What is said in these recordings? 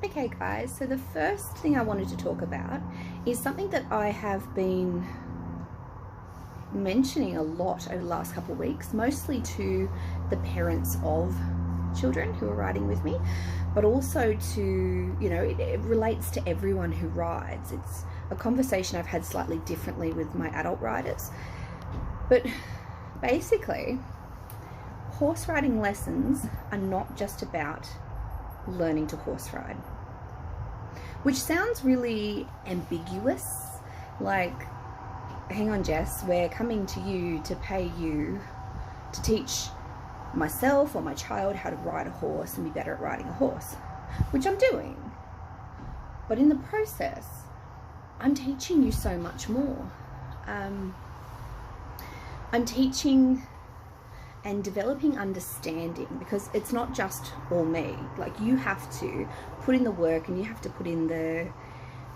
Okay guys, so the first thing I wanted to talk about is something that I have been mentioning a lot over the last couple of weeks, mostly to the parents of children who are riding with me, but also to, it relates to everyone who rides. It's a conversation I've had slightly differently with my adult riders. But basically, horse riding lessons are not just about learning to horse ride, which sounds really ambiguous. Like, hang on Jess, we're coming to you to pay you to teach myself or my child how to ride a horse and be better at riding a horse, which I'm doing. But in the process, I'm teaching you so much more. I'm teaching and developing understanding, because it's not just all me. Like, you have to put in the work and you have to put in the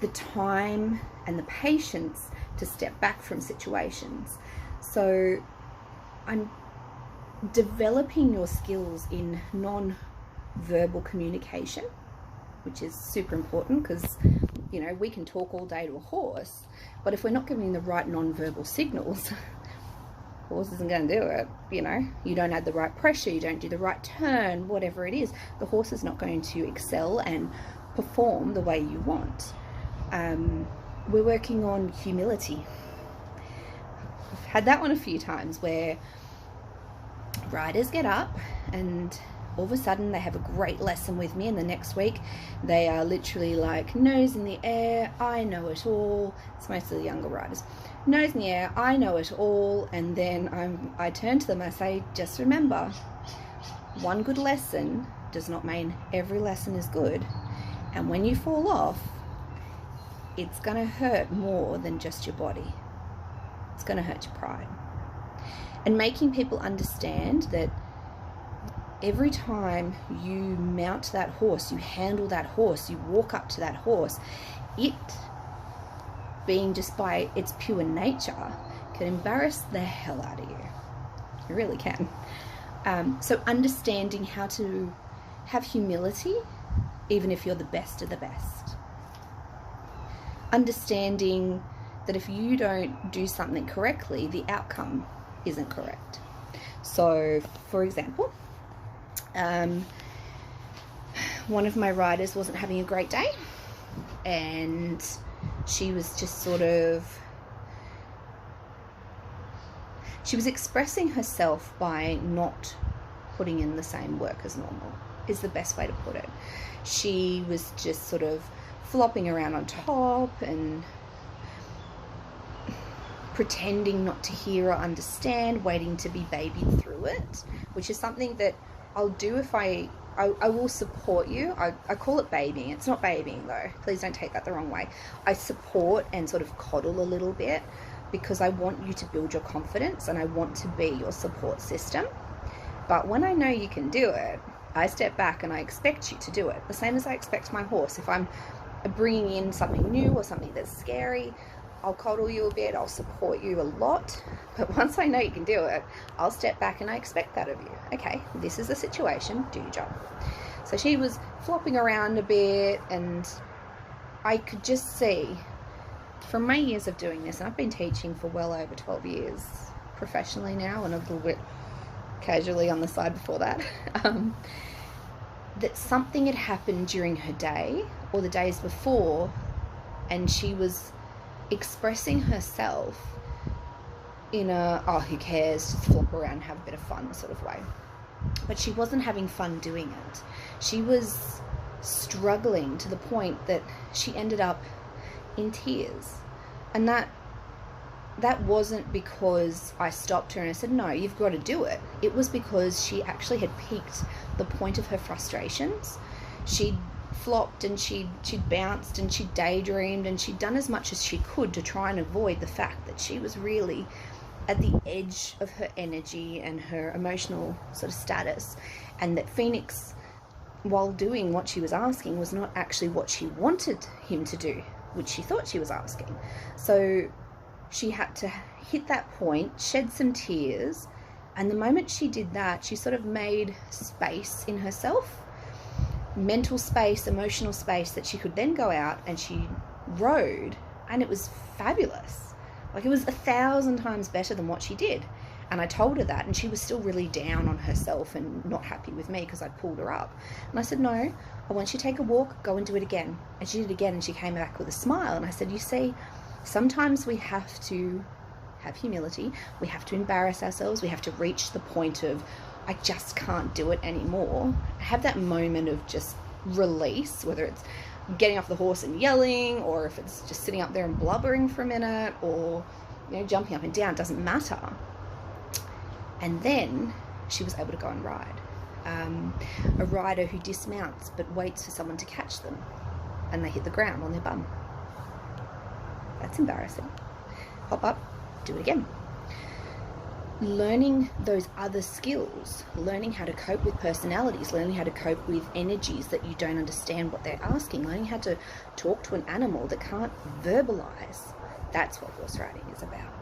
time and the patience to step back from situations. So I'm developing your skills in non-verbal communication, which is super important, because we can talk all day to a horse, but if we're not giving the right non-verbal signals, horse isn't going to do it. You don't add the right pressure, you don't do the right turn, whatever it is, the horse is not going to excel and perform the way you want. We're working on humility. I've had that one a few times where riders get up and all of a sudden they have a great lesson with me, and the next week they are literally like nose in the air, I know it all. It's mostly the younger riders. Nose in the air, I know it all. And then I turn to them and I say, just remember, one good lesson does not mean every lesson is good. And when you fall off, it's going to hurt more than just your body. It's going to hurt your pride. And making people understand that every time you mount that horse, you handle that horse, you walk up to that horse, it, being just by its pure nature, can embarrass the hell out of you. It really can. So understanding how to have humility, even if you're the best of the best. Understanding that if you don't do something correctly, the outcome isn't correct. So, for example, one of my riders wasn't having a great day, and she was just she was expressing herself by not putting in the same work as normal, is the best way to put it. She was just sort of flopping around on top and pretending not to hear or understand, waiting to be babied through it, which is something that I'll do if I will support you. I call it babying. It's not babying though. Please don't take that the wrong way. I support and sort of coddle a little bit, because I want you to build your confidence and I want to be your support system. But when I know you can do it, I step back and I expect you to do it. The same as I expect my horse. If I'm bringing in something new or something that's scary, I'll coddle you a bit, I'll support you a lot, but once I know you can do it, I'll step back and I expect that of you. Okay, this is the situation, do your job. So she was flopping around a bit, and I could just see from my years of doing this, and I've been teaching for well over 12 years professionally now, and a little bit casually on the side before that, that something had happened during her day or the days before, and she was expressing herself in a, oh, who cares, just flop around, have a bit of fun sort of way. But she wasn't having fun doing it. She was struggling to the point that she ended up in tears. And that wasn't because I stopped her and I said, no, you've got to do it. It was because she actually had peaked the point of her frustrations. She'd flopped and she'd bounced and she'd daydreamed and she'd done as much as she could to try and avoid the fact that she was really at the edge of her energy and her emotional sort of status, and that Phoenix, while doing what she was asking, was not actually what she wanted him to do, which she thought she was asking. So she had to hit that point, shed some tears, and the moment she did that, she sort of made space in herself mental space, emotional space that she could then go out and she rode, and it was fabulous. Like, it was 1,000 times better than what she did. And I told her that, and she was still really down on herself and not happy with me because I'd pulled her up. And I said, no, I want you to take a walk, go and do it again. And she did it again, and she came back with a smile. And I said, you see, sometimes we have to have humility. We have to embarrass ourselves. We have to reach the point of, I just can't do it anymore. Have that moment of just release, whether it's getting off the horse and yelling, or if it's just sitting up there and blubbering for a minute, or, you know, jumping up and down, doesn't matter. And then she was able to go and ride. A rider who dismounts but waits for someone to catch them, and they hit the ground on their bum. That's embarrassing. Hop up, do it again. Learning those other skills, learning how to cope with personalities, learning how to cope with energies that you don't understand what they're asking, learning how to talk to an animal that can't verbalize. That's what horse riding is about.